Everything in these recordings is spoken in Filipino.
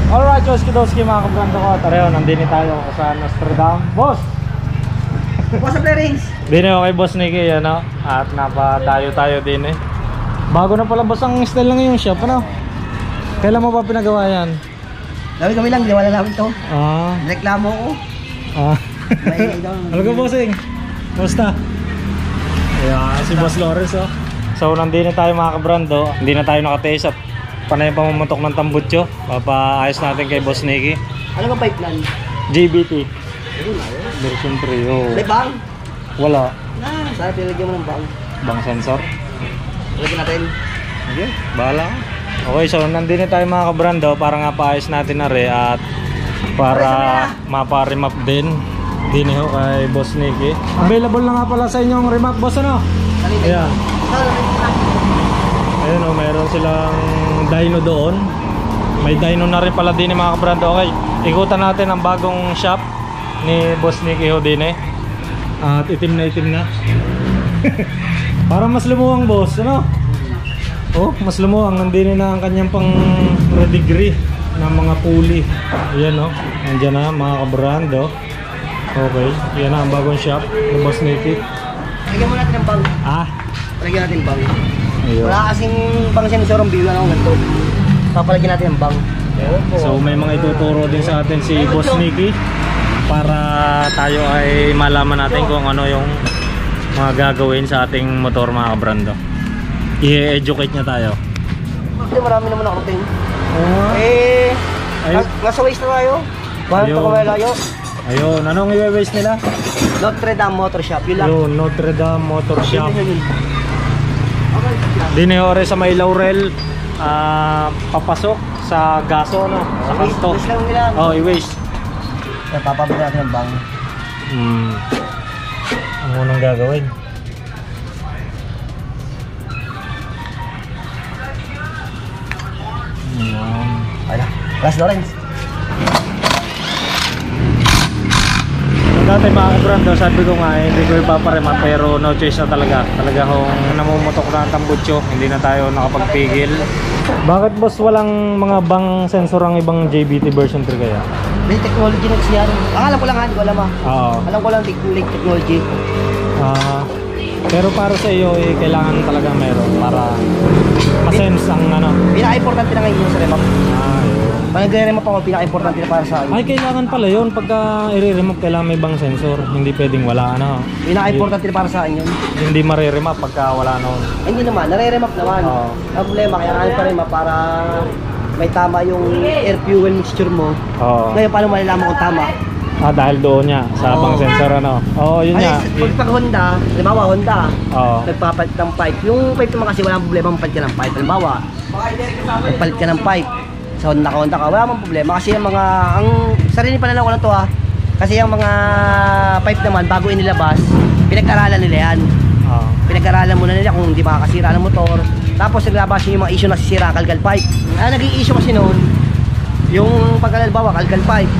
Alright, Joski mga kabrando ko. Tara yun, nandini tayo sa Nostradam. Boss! Boss of Bearings! Dini ako kay Boss Nicky, ano? At napadayo tayo din eh. Bago na pala boss ang style lang yung shop, ano? Kailan mo pa pinagawa yan? Gabi lang, wala namin to. Ah. Reklamo ko. Ah. Ano ka, bossing? Basta? Ayan, si Boss Lawrence, oh. So, nandini tayo mga kabrando. Hindi na tayo nakataste at panay pamamutok ng tambutso. Papaayos natin kay Boss Nicky. Ano ba pipeline? JBT version 3, oh. May bang? Wala. Sana pinalagyan mo ng bang. Bang sensor? Lagyan natin. Okay, bahala ka. Okay, so nandito tayo mga kabrando para nga paayos natin na rin at para mapa-remap din ho kay Boss Nicky. Available na nga pala sa inyong remap, boss, ano? Ayan. Ayun, oh, mayroon silang dyno doon. May dyno na rin pala din mga kabrando. Okay, ikutan natin ang bagong shop ni Boss Nicky ho din eh. At itim na para mas lumuwang, boss, ano? Oh, mas lumuwang. Nandito na ang kanyang pang redegree ng mga pulley. Ayan, oh, nandiyan na mga kabrando. Okay, yan na ang bagong shop ni Boss Nicky. Lagyan mo natin ng bang. Lagyan natin bang. Ayun. Wala kasing bang sensor ang bilang ako ganito. Papalagyan natin ng bang. So may mga ituturo din sa atin si Boss Nicky para tayo ay malaman natin kung ano yung mga gagawin sa ating motor mga kabrando. I-educate niya tayo. Hindi, marami naman ako ting. Nasa waste na tayo. Bakit ako may layo? Ayun, anong i-waste nila? Notre Dame Motor Shop, yun lang. Yun, Notre Dame Motor Shop. Dinihore sa may Laurel, papasok sa gaso, no? Sa kanto. Oh, i-waste. Papabili natin ng bang. Ang unang gagawin. Wala. Last Lawrence. Dati mga kabrando, sabi ko nga hindi ko ipaparema pero no choice na talaga. Talaga kung namumutok na ang tambutso, hindi na tayo nakapagpigil. Bakit boss walang mga bang sensor ang ibang JBT version 3 kaya? May technology na kasi yan. Alam ko lang ha, hindi ko alam ha. Alam ko lang technology. Pero para sa iyo, kailangan talaga meron para masense ang ano. Pinaka-importante na ngayon sa remap. Pag nagre-remap ako, pinaka-importante na para sa akin. Ay, kailangan pala yun. Pagka i-remap, kailangan may bang sensor. Hindi pwedeng wala, ano. Pinaka-importante na para sa akin yun. Hindi mare-remap pagka wala noon. Hindi naman, nare-remap naman. Ang problema, kailangan pa remap para may tama yung air fuel mixture mo. Ngayon, paano malalaman kung tama? Dahil doon niya, sa bang sensor, ano. Yun niya. Pag Honda, halimbawa Honda, nagpapalit ng pipe. Yung pipe naman kasi walang problema mapalit ka ng pipe. Halimbawa, nagpalit ka ng pipe. Sa Honda ka, wala mang problema. Kasi yung mga, ang sarili pala lang ko lang to kasi yung mga pipe naman, bago inilabas, pinag-aralan nila yan. Pinag-aralan muna nila kung hindi makakasira ng motor. Tapos naglabas yung mga issue na sisira, kalkal pipe. Naging issue kasi noon, yung pagkalalbawa, kalkal pipe.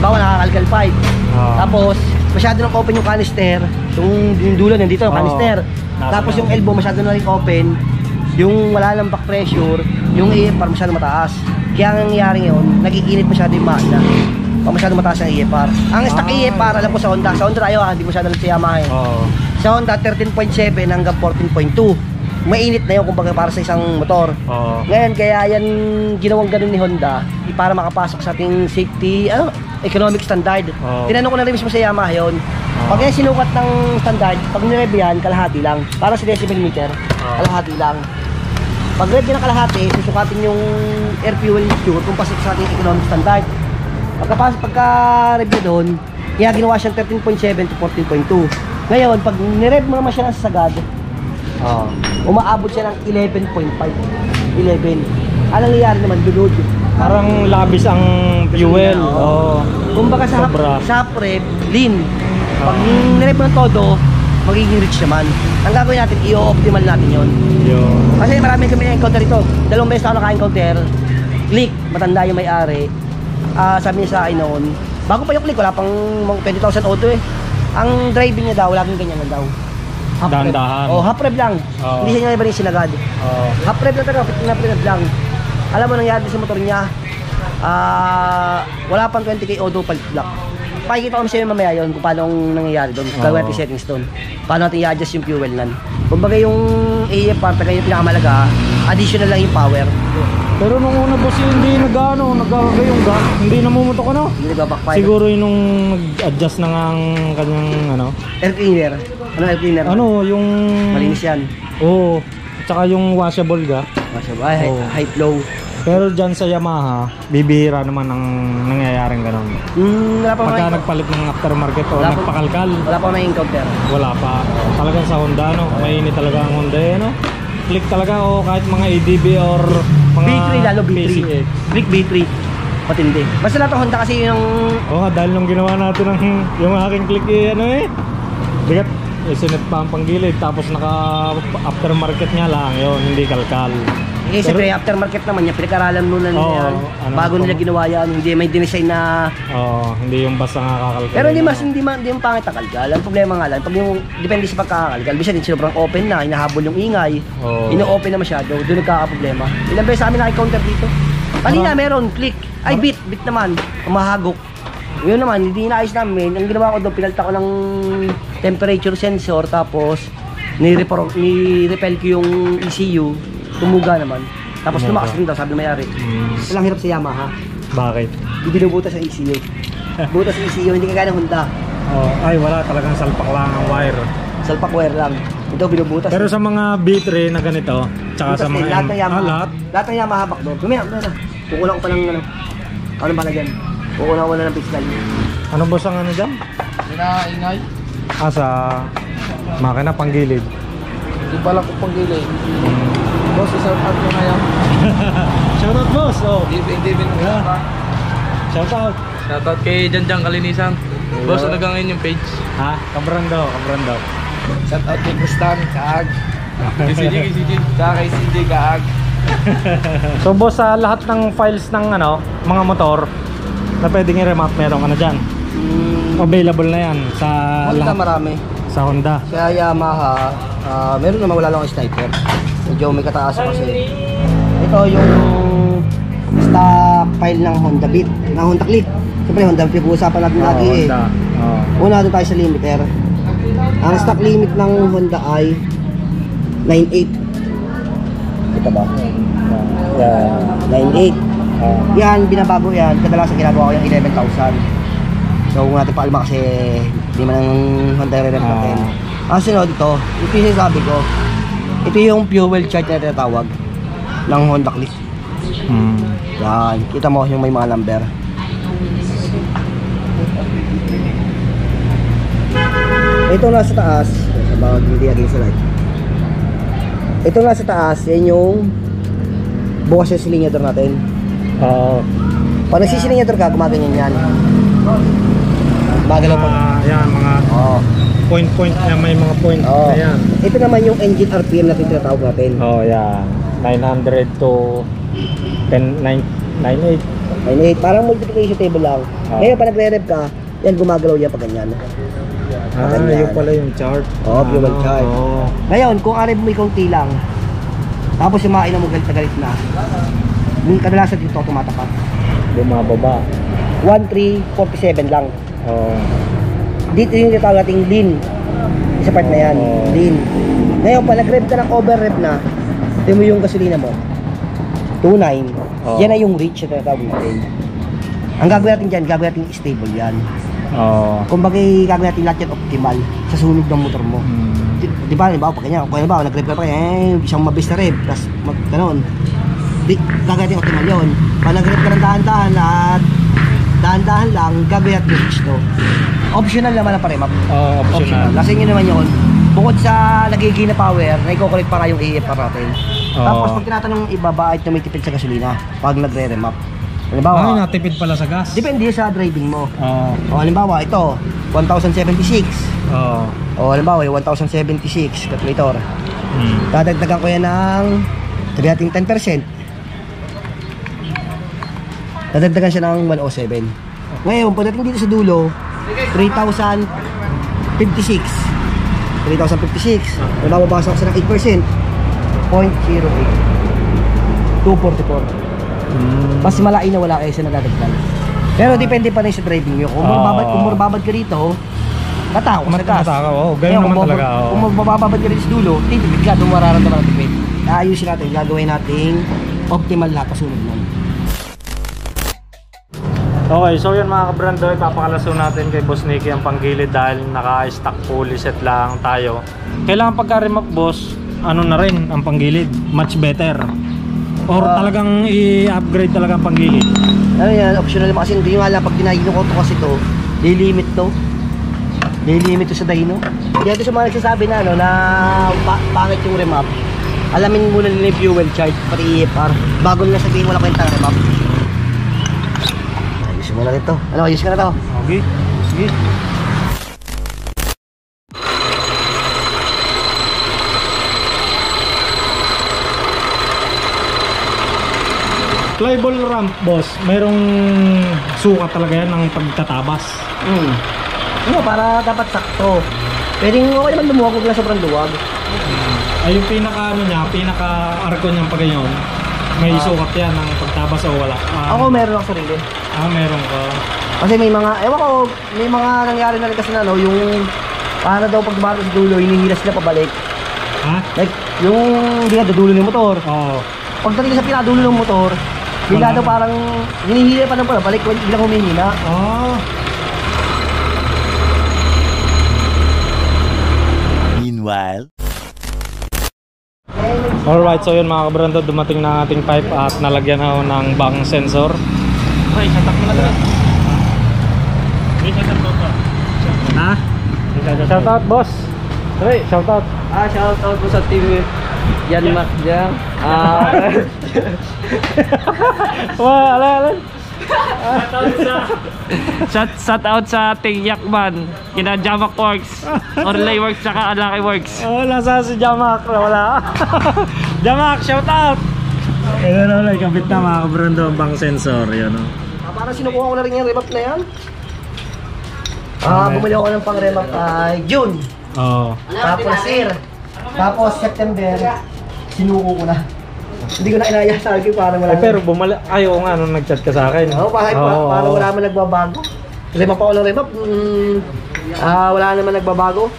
Bawa nakakalkal pipe. Tapos masyado nang open yung canister, yung dulo nandito yung canister. Tapos yung elbow masyado na rin open, yung wala lang back pressure, yung EFR masyado mataas. Kaya ang nangyayari ngayon, nag-iinit masyado yung makina. Pag masyado mataas ang EFR. Ang stock EFR alam ko sa Honda tayo hindi masyado lang sa Yamaha. Sa Honda 13.7 hanggang 14.2. Mainit na yun kumbaga para sa isang motor. Ngayon kaya yan ginawang ganun ni Honda para makapasok sa ating safety economic standard. Tinanong ko na rin mismo sa Yamaha yun. Pag yan sinukat ng standard, pag nirev yan, kalahati lang. Para sa decimal meter, kalahati lang. Pag rev yan ng kalahati, susukatin yung air fuel mixture kung pasok sa ating economic standard. Pagka-rev doon, kaya ginawa siyang 13.7 to 14.2. Ngayon, pag nirev mo naman siya ng sagad, umaabot siya ng 11.5. 11. Anong nangyayari naman, dulod. Parang labis ang fuel. Kumbaga sa prep, lean. Pag nirev mo ng todo, magiging rich naman. Ang gagawin natin, i-optimal natin yun. Kasi marami kami na-encounter ito. 2 beses ako naka-encounter. Click, matanda yung may-ari. Sabi niya sa akin noon, bago pa yung click, wala pang 20,000 auto eh. Ang driving niya daw, laging ganyan na daw. Dahan-dahan. Half rev lang. Hindi siya iba rin sinagad. Half rev lang talaga, 15 na rev lang. Alam mo nangyari sa motor niya, Wala pang 20k auto palit block. Pakikita ko sa'yo mamaya yun kung paano nangyayari doon. Gagawin natin settings doon. Paano natin i-adjust yung fuel nan. Kumbaga yung AF part na yung pinakamalaga, additional lang yung power. Pero nung una boss hindi nagkakagayong gas, hindi namumutok ano? Hindi nagbabackfire. Siguro yung nung nag-adjust na nga ang kanyang ano? Air cleaner. Ano air cleaner? Ano yung... Malinis yan. Oo. Tsaka yung washable ga. Washable. High flow. Pero dyan sa Yamaha, bibihira naman ang nangyayaring ganun. Wala pa Pagka nagpalit ng aftermarket o nagpakalkal. Wala pa na-encounter. Wala pa. Talagang sa Honda, no? Mainit talaga ang Honda, no? Click talaga o kahit mga ADB or mga B3 lalo, B3. PCX. Click B3. Patindi. Basta lahat ng Honda kasi yung... Oo nga, dahil nung ginawa natin yung aking click bigat. Sinet pa ang panggilid tapos naka aftermarket nga lang yun, hindi kalkal. Siyempre aftermarket naman yan, pinag-aralan muna nila yan. Bago nila ginawa yan, hindi may dinesign na... hindi yung basta nga kakalkal. Pero hindi yung pangit ang kalkal. Ang problema nga lang, pag yung depende sa pagkakakalkal, bisa din sobrang open na, hinahabol yung ingay, ino-open na masyado, doon nagkaka-problema. Ilang beses sa amin naki-counter dito. Kanina meron, click, ay bit naman, umahagok. Yun naman, hindi inaayos namin. Ang ginawa ko doon, pinalta ko ng temperature sensor, tapos ni-repel ko yung ECU, tumuga naman. Tapos lumakas rin daw, sabi na mayari. Ito lang hirap sa Yamaha. Bakit? Hindi binubutas ang ECU. Butas ang ECU, hindi kagaya ng Honda. Ay wala, talagang salpak lang ang wire. Salpak wire lang. Ito binubutas. Pero sa mga B3 na ganito, tsaka sa mga lahat ng Yamaha. lahat? Lahat ng Yamaha backdoor. Kumaya, kukulang ko pa ng ano pala dyan. Kukulang ko na ng pixel. Ano boss ang ano dyan? Inaingay. Sa makina panggilid. Hindi pala ko panggilid. Boss, isang out mo na yan. Shoutout boss! Divin mo yan pa. Shoutout! Shoutout kay Janjang Kalinisan. Boss, ano gangin yung page? Kabrando. Shoutout kay Kristan, Kaag. Kay CJ. Kay CJ, Kaag. So boss, sa lahat ng files ng mga motor na pwedeng i-remap, meron ka na dyan? Available na yan sa Honda lahat? marami. Sa Honda? Sa Yamaha, meron naman, wala lang ang sniper. Medyo may kataasan kasi. Ito yung stock file ng Honda Beat, ng Honda Click. Siyempre Honda Beat, uusapan natin lagi Una doon tayo sa limiter. Ang stock limit ng Honda ay 9.8. Ito ba? 9.8. Yan, binabago yan. Kadalasan ginagawa ko yung 11,000. So kung natin paalma kasi hindi man ang Honda re-rep natin. Sunod ito yung sinasabi ko. Ito yung fuel chart na tinatawag ng Honda Click. Yan, kita mo yung may mga number. Ito nasa taas, hindi against the light. Ito nasa taas, yan yung bukas yung cylinder natin. Pag nagsisilinyator ka, gumaganyan yan. Magalaw pa. Yan, mga point na may mga point. Ayan. Ito naman yung engine RPM na tinatawag natin. Yan. 900 to 98. 98. Parang multiplication table lang. Ngayon, pag nagre-rev ka, yan gumagalaw yan pag ganyan. Yun pala yung chart. Fuel chart. Ngayon, kung arib mo ikaw lang, tapos yung mga mo galit na galit na, yung kadalasan dito tumatapat. Bumababa. 1347 lang. Dito yung tinatawag nating lean. Isa part na yan. Lean. Ngayon, pag nag-rev ka ng over-rev na, ito mo yung gasolina mo. 2.9. Yan na yung reach na tinatawag natin. Ang gagawin natin dyan, gagawin natin stable yan. Kumbaga, gagawin natin lahat yan optimal sa sunog ng motor mo. Di ba, pag ganyan, kung nag-rev ka pa, isang mabilis na rev, tapos ganoon. Gagawin natin optimal yun. Pag nag-rev ka ng dahan-dahan at dahan-dahan lang, gagawin natin reach to. Optional naman ang paremap. Optional. Kasi yun naman yun. Bukod sa nagiging na power, na-i-correct para yung AF pa natin. Tapos pag tinatanong iba, bakit tumitipid sa gasolina pag nagre-remap? Halimbawa, natipid pala sa gas. depende sa driving mo. Halimbawa, ito, 1,076. Halimbawa, 1,076, calculator. Dadagdagan ko yan ng, sabi natin 10%. Dadagdagan siya ng 107. Ngayon, pagdating dito sa dulo, 3,056. 3,056. Mababasa ko siya ng 8%. 0.08. 244. Mas malaki na wala kayo sa nadadagdag. Pero depende pa rin sa driving nyo. Kung mababad ka rito, matakaw sa gas. Ganun naman talaga. Kung mababad ka rin sa dulo, titipid ka, doon mararamdaman ng tipid. Ayusin natin, gagawin natin optimal lahat kasunod nun. Okay, so yun mga kabrando, ipapakalaso natin kay Boss Nicky ang panggilid dahil naka-stock fully set lang tayo. Kailangan pagka-remap boss, ano na rin ang panggilid, much better. Or talagang i-upgrade talaga ang panggilid. Ano yan, optional naman kasi hindi nga lang pag ginagawa ko kasi to, lilimit to. Lilimit to sa dyno. Kaya ito sa mga nagsasabi na, ano, na pangit yung remap. Alamin muna nila yung fuel charge, pati EFR. Bago nila sabihin wala kwenta ng remap. Ayusin mo na ito. Ano, ayusin ka na to. Okay, sige. Flyball ramp boss, mayroong sukat talaga yan ng pagtatabas. Ano, para dapat sakto. Pwedeng okay naman lumuwag, huwag lang sobrang luwag. Ay yung pinaka ano niya, pinaka arko niyang pagganyan, may sukat yan ng pagtabas o wala? Ako meron ako sarili. Meron ka. Kasi may mga, ewan ko, may mga nangyari na rin kasi na, no, yung para daw pag dumating sa dulo, hinihila sila pabalik. Ha? Like, yung hindi na dudulo ng motor. Oo. Pagdating sa pinadulo ng motor, bigla daw parang hinihila pa ng pabalik, bilang humihina. Meanwhile, alright, so yun mga kabrando, dumating na ating pipe at nalagyan na ng bang sensor. Okay, shatak mo na doon. Ha? Shoutout boss. Hey, shoutout. Shoutout po sa team Yan Mac dyan. Wala. Shout out sa Ting Yakman, kina Jamak Works, Orlay Works, tsaka Alaki Works. Nasa si Jamak, wala. Jamak, shout out. Ayun na, ikabit na mga kabrando ang bang sensor, yun o. Parang sinukuha ko na rin yung remap na yan. Bumili ako ng pang remap ay June. Tapos tapos September, sinuko ko na. Hindi ko na inaya sa akin, parang wala. Pero bumalik, ayaw nga nung nag-chat ka sa akin. Parang wala naman nagbabago. Remap ako ng remap, wala naman nagbabago.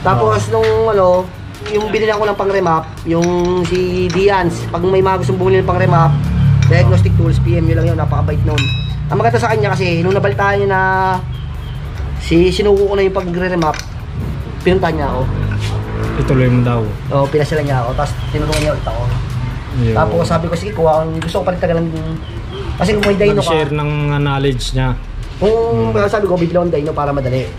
Tapos nung ano, yung binili ako ng pang remap, yung si Dians, pag may mga gustong bumili ng pang remap, diagnostic tools, PM nyo lang yun, napakabait nun. Ang maganda sa kanya kasi, nung nabalitaan niya na sinuko ko na yung pag-remap, pinuntahan niya ako. Ituloy mo daw. Oo, pinasila niya ako, tapos tinulungan niya ulit ako. Tapos sabi ko, sige, gusto ko palit talaga ng... Kasi kung may dyno ka... Mag-share ng knowledge niya. Kung sabi ko, bibili ako ng dyno para madali.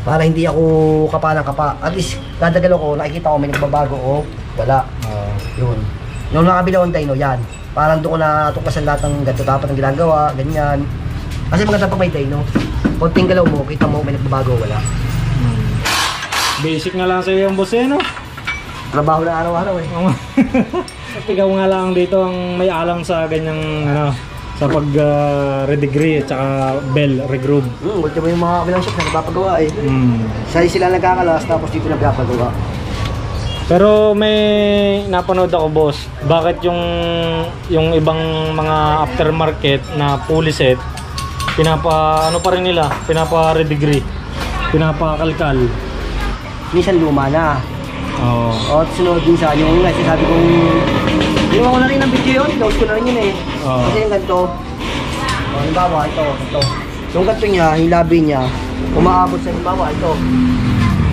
Para hindi ako kapa ng kapa. At least, dadagalo ko, nakikita ko may nagbabago o wala. Yun. Nung nakabili ako ng dyno, yan. Parang doon ko natuklasan lahat ng ganito dapat ng ginagawa, ganyan. Kasi maganda pa may dyno. Konting galaw mo, kita mo may nagbabago, wala. Basic na lang sa iyo ang boss eh, no? Trabaho na araw-araw eh. Ikaw nga lang dito ang may alam sa ganyang ano, sa pag redegree at saka bell regroove. Ultimo yung mga kabilang shop na nagpapagawa eh. Sa'yo sila nagkakalas tapos dito nagpapagawa. Pero may napanood ako boss, bakit yung ibang mga aftermarket na fully set ano pa rin nila, pinapa-redegree, pinapakalkal. Minsan luma na. Oo. At sunod din sa yung sabi kong ginawa ko na rin ng video yun, close ko na rin yun eh. Kasi yung ganito, halimbawa ito. Yung ganito niya, yung labi niya, umaabot sa halimbawa ito.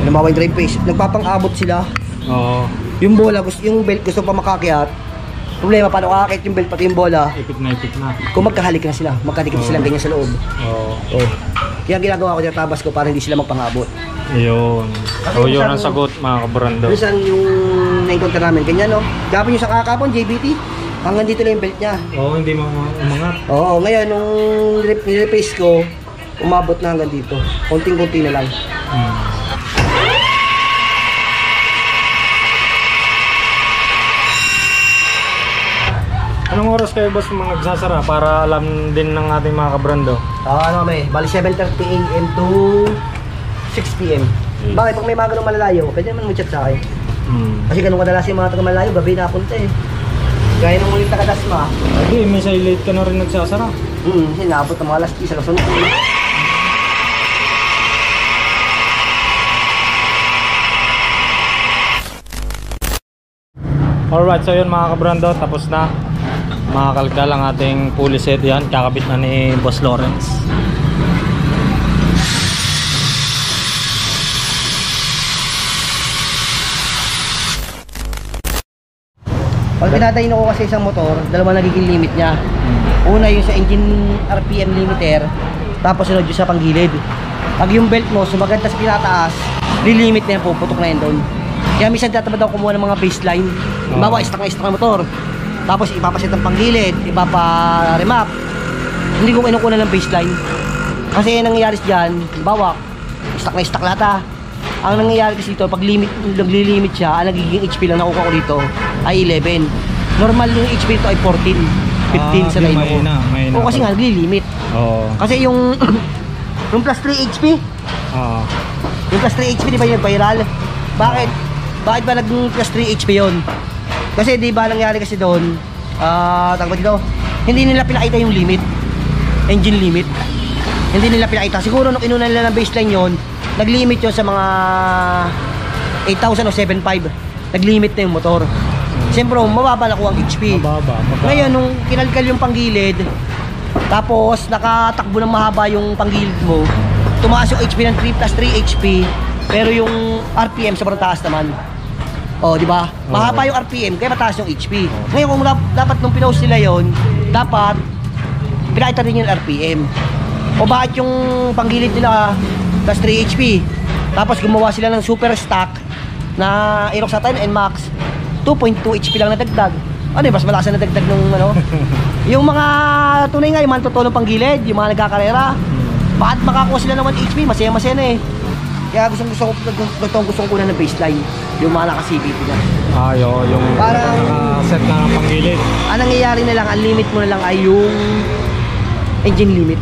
Halimbawa yung drive face, nagpapang-abot sila. Oo. Yung bola, yung belt gusto pa makakyat. Problema, paano kakakit yung belt pati yung bola? Ipit na. Kung magkahalik na sila, magkadikit silang ganyan sa loob. Oo. Kaya ginagawa ko dyan, tabas ko para hindi sila magpang-abot. Yun. Yun ang sagot mga kabrando. Minsan yung na-encounter namin, ganyan no? Gapon yung sa kakapon, JBT, hanggang dito lang yung belt niya. Oo, hindi mo umangat. Oo, ngayon nung nirepace ko, umabot na hanggang dito. Konting-konti na lang. Anong oras kayo boss mga nagsasara para alam din ng ating mga kabrando? Bali 7:30 AM to 6 PM. Bakit? Pag may mga ganun malalayo, pwede naman mo chat sa akin. Kasi ganun kadalas yung mga taga malayo, gabi napunta eh. Gaya nung muling taga-dasma. Hindi, minsan late ka na rin nagsasara. Kasi naabot ng mga alas 10 sa kasunod. Alright, so yun mga kabrando, tapos na. Makakalkal ang ating pulley set yan. Kakabit na ni Boss Lawrence. Pag dinadayin ko kasi isang motor, dalawa nagiging limit niya. Una yung sa engine RPM limiter, tapos sunod yung sa panggilid. Pag yung belt mo sumagad sa pinataas, lilimit na yan, puputok na yan doon. Kaya minsan tatamad ako kumuha ng mga baseline. Bawa, stock na motor. Tapos ipapasit ng panggilid, ipapa-remap. Hindi ko kinukuha ng baseline. Kasi nangyayari dyan, bawa, stock na stock lahat. Ang nangyayari kasi dito, pag naglilimit siya, ang nagiging HP lang nakuha ko dito ay 11. Normal yung HP dito ay 14, 15 sa line ko. O kasi nga, naglilimit. Kasi yung yung plus 3 HP, yung plus 3 HP, di ba yung viral? Bakit? Bakit ba naging plus 3 HP yun? Kasi di ba nangyari kasi doon, tagpo dito, hindi nila pinakita yung limit, engine limit. Hindi nila pinakita. Siguro nung inuna nila ng baseline yon, nag-limit yun sa mga 8,000 o 7,500. Nag-limit na yung motor. Siyempre, mababa na kuha ang HP. Ngayon, nung kinalkal yung panggilid, tapos nakatakbo ng mahaba yung panggilid mo, tumaas yung HP ng 3 plus 3 HP, pero yung RPM sobrang taas naman. O, di ba? Mahaba yung RPM, kaya mataas yung HP. Ngayon, kung dapat nung pinost nila yon, dapat pinakita rin yung RPM. O bakit yung panggilid nila plus 3 HP, tapos gumawa sila ng super stock na Aerox sa 10 NMAX 2.2 HP lang nadagdag. Ano yun, mas malakas na nadagdag nung ano. Yung mga tunay nga, yung mga totoo ng panggilid, yung mga nagkakarera, bakit makakuha sila ng 1 HP, masaya na eh. Kaya gusto ko kunan ng baseline, yung mga naka-CVT na. Yung parang set na panggilid. Ang nangyayari na lang, ang limit mo na lang ay yung engine limit.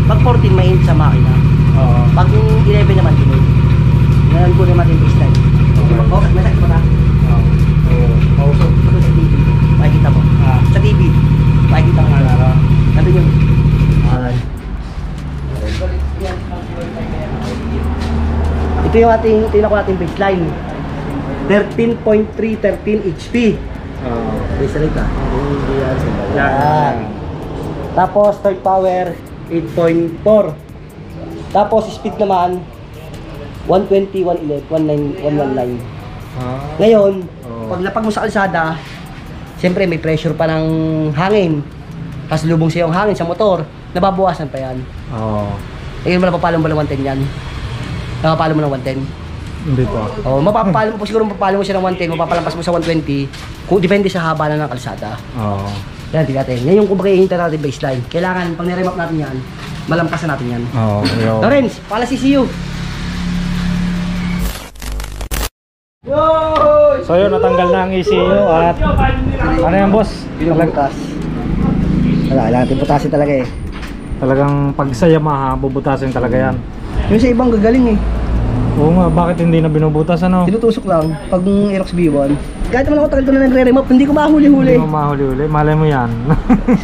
Pag 14 mainit sa makina. Pag 11 naman dinay. Ngayon ko naman yung baseline. Okay, may sakit pa na? Ito sa TV. Makikita mo. Sa TV. Makikita mo. Nandun yung ito yung ating nating baseline. 13.313 HP. Baseline ka. Yan. Tapos third power 8.4. Tapos speed naman 120, 119. Ngayon, pag lapag mo sa kalsada, siyempre may pressure pa ng hangin. Tapos lubong siya yung hangin sa motor, nababawasan pa yan. Ayun mo napapalo mo ng 110 yan. Napapalo mo ng 110. Hindi po. Oh, mapapalo mo siguro mo siya ng 110, mapapalampas mo sa 120. Kung depende sa haba na ng kalsada. Oo. Yan, tingnan natin. Yan yung kumbaga hinta natin baseline. Kailangan pag niremap natin yan, malampasan natin yan. Oo. Lawrence, pala CCU. So yun, natanggal na ang ECU at ano yan boss? Binubutas. Wala, kailangan natin butasin talaga eh. Talagang pag sa Yamaha, bubutasin talaga yan. Yung sa ibang gagaling eh. Oo nga, bakit hindi na binubutas ano? Tinutusok lang pag Aerox B1. Kahit naman ako tagal ko na nagre-remap, hindi ko mahuli-huli. Hindi mo mahuli-huli, malay mo yan.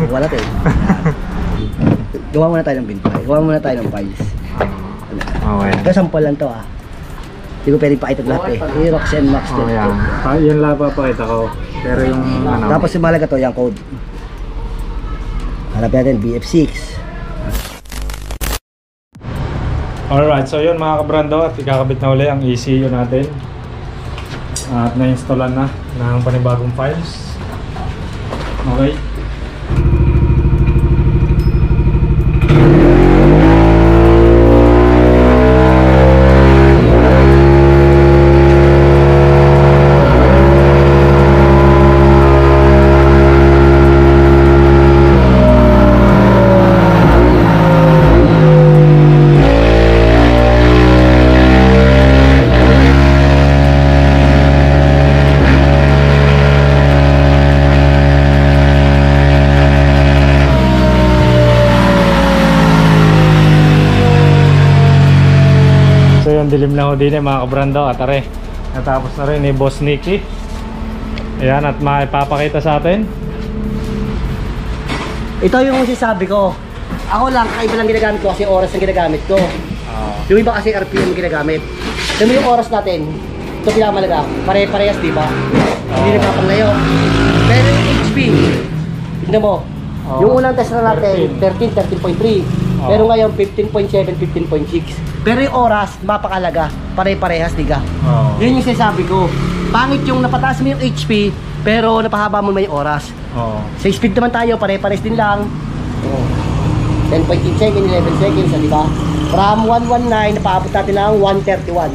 Wala tayo. Gawa muna tayo ng bintay. Gawa muna tayo ng files. Okay. Ito sample lang to ah. Hindi ko pwedeng pakita lahat eh. Aerox and Max. Oh, yan. Yan lang papakita ko. Pero yung ano. Tapos yung malaga to, yung code. Hanap natin, BF6. Alright, so yun mga kabrando at ikakabit na uli ang ECU natin. At na-installan na ng panibagong files. Okay. Dilim na ho din mga kabrando at are natapos na rin ni Boss Nicky. Ayan, at maipapakita sa atin. Ito yung sinasabi ko. Ako lang, kakaiba lang ginagamit ko kasi oras ang ginagamit ko. Yung iba kasi RPM ginagamit. Tignan mo yung oras natin. Ito pinakamalaga. Pare-parehas, di ba? Hindi nagpapanglayo. Pero yung HP, tignan mo. Yung unang test na natin, 13, 13.3. Pero ngayon, 15.7, 15.6. Pero yung oras, mapakalaga. Pare-parehas, diga. Yun yung sinasabi ko. Pangit yung napataas mo yung HP, pero napahaba mo naman yung oras. Sa speed naman tayo, pare-pares din lang. 10.8 seconds, 11 seconds, di ba? From 119, napaabot natin ng 131.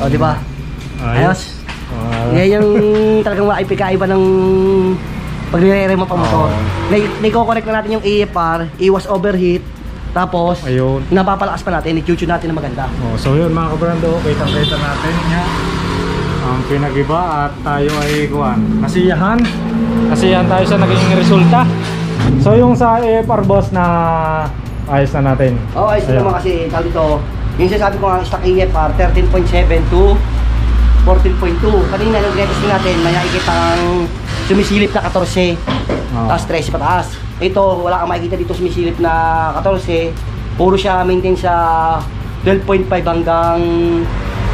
O, di ba? Ayos. Yan yung talagang maipikaiba ng pag nire-remap ang motor. Naiko-correct na natin yung AFR, iwas overheat. Tapos, ayun, napapalakas pa natin, i-tune natin na maganda. So yun mga kabrando, kita-kita natin niya ang pinag-iba at tayo ay kasiyahan tayo sa naging resulta. So yung sa AFR boss na ayos na natin. Ayos na naman kasi tawag dito, yung sinasabi ko nga stock AFR 13.7 to 14.2. Kanina nung retesting natin, may nakikita ang sumisilip na 14. Tapos 13 pataas. Ito, wala kang makikita dito sumisilip na 14. Puro siya maintain sa 12.5 hanggang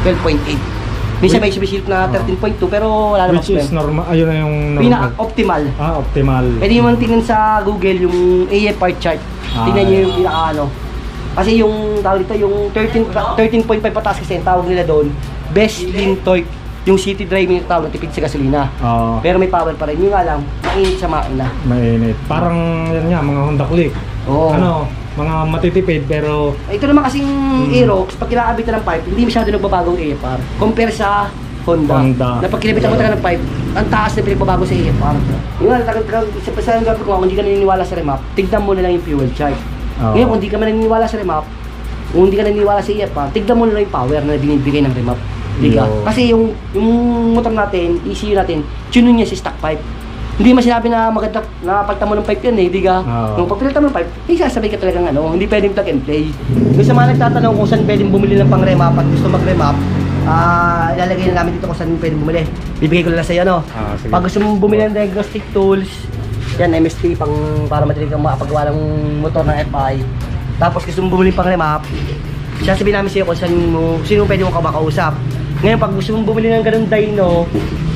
12.8. Minsan may sumisilip na 13.2 pero wala namang which is normal, ayun na yung pinaka-optimal. Optimal. Pwede mo tingnan sa Google yung AFR chart. Tingnan nyo yung pinaka-ano. Kasi yung tawag dito, yung 13.5 pataas kasi ang tawag nila doon, best lean torque. Yung city driving yung tawag, tipid sa gasolina. Pero may power pa rin. Yung nga lang, mainit sa makina. Mainit. Parang yan nga, mga Honda Click. Ano, mga matitipid pero... Ito naman kasing Aerox, pag kinakabitan ng pipe, hindi masyado nagbabago ang AFR. Compare sa Honda. Na pag kinabitan mo talaga ng pipe, ang taas na pinagbabago sa AFR. Yung nga, isa yung gabi ko, kung hindi ka naniniwala sa remap, tignan mo na lang yung fuel chart. Ngayon, kung hindi ka naniniwala sa remap, kung hindi ka naniniwala sa AFR, tignan mo na lang yung power na binibigay ng remap. Diga. Kasi yung motor natin, ECU natin, tune niya si stock pipe. Hindi mo sinabi na maganda na pagta mo ng pipe yan eh, diga. Kung pagpilita mo ng pipe, sasabay ka talagang ano, hindi pwedeng plug and play. Yung sa mga nagtatanong kung saan pwedeng bumili ng pang remap at gusto mag remap, ilalagay na namin dito kung saan pwedeng bumili. Bibigay ko lang sa iyo, no? Pag gusto mong bumili ng diagnostic tools, yan MST para madali kang makapagawa ng motor ng FI. Tapos gusto mong bumili pang remap, sasabihin namin sa iyo kung sino pwede mong makausap. Ngayon, pag gusto mong bumili ng ganung dyno,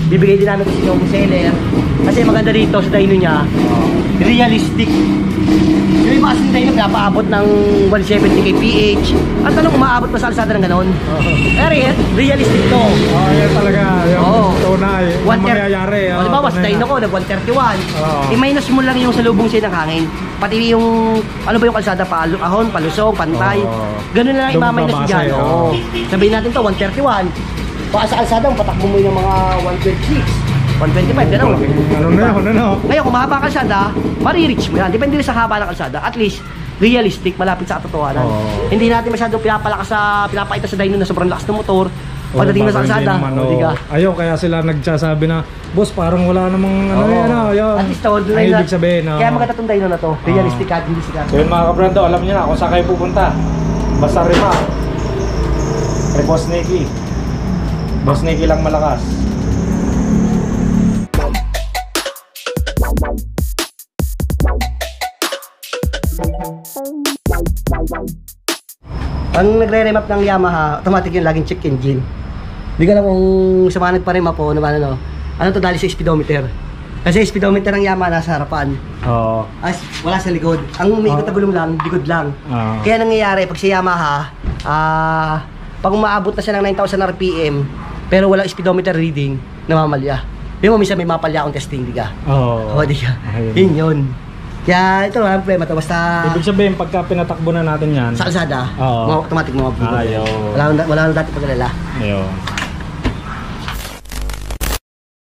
bibigay din namin kasi yung seller. Kasi maganda dito sa dyno niya, realistic Yung iba kasing dyno, pinapaabot ng 170 kph. At tanong, umaabot pa sa kalsada ng ganon. Pero realistic to. Yan talaga. Yung tunay. Yung 130. mangyayari. Halimbawa, sa dyno ko, nag-131. I-minus mo lang yung salubong sa'yo ng hangin. Pati yung, ano ba yung kalsada, ahon, palusong, pantay. Ganun na lang i-minus dyan. Sabihin natin to, 131. Baka sa kalsada, patakbo mo yung mga 126. 125, gano'n. Ano na. Ngayon, kung mahaba ang kalsada, marireach mo yan. Depende rin sa haba ng kalsada. At least, realistic, malapit sa katotohanan. Hindi natin masyadong pinapakita sa dyno na sobrang lakas ng motor. Pagdating na sa kalsada, ayaw, kaya sila nagsasabi na, boss, parang wala namang yun. At least, doon ang ibig sabihin. Kaya maganda itong dyno na to. Realistic at hindi sikat. So yun mga kabrando, alam niyo na kung saan kayo pupunta. Basta Rima. Kay Boss Nicky. Boss Nicky lang malakas. Pag nagre-remap ng Yamaha, automatic yung laging check engine. Hindi ko alam kung sa mga nagpa-remap po, ano to, dali sa speedometer. Kasi speedometer ng Yamaha nasa harapan. As wala sa likod. Ang umiikot na gulong lang, likod lang. Kaya nangyayari, pag sa Yamaha, pag umaabot na siya ng 9,000 RPM, pero walang speedometer reading, namamalya. Di mo, minsan may mapalya akong testing, di ka? Di ka? Yun. Kaya ito, walang problema to. Basta... Ibig sabihin, pagka pinatakbo na natin yan sa kalsada, automatic mga Ayaw. Wala nang dati pagkalala. Ayaw.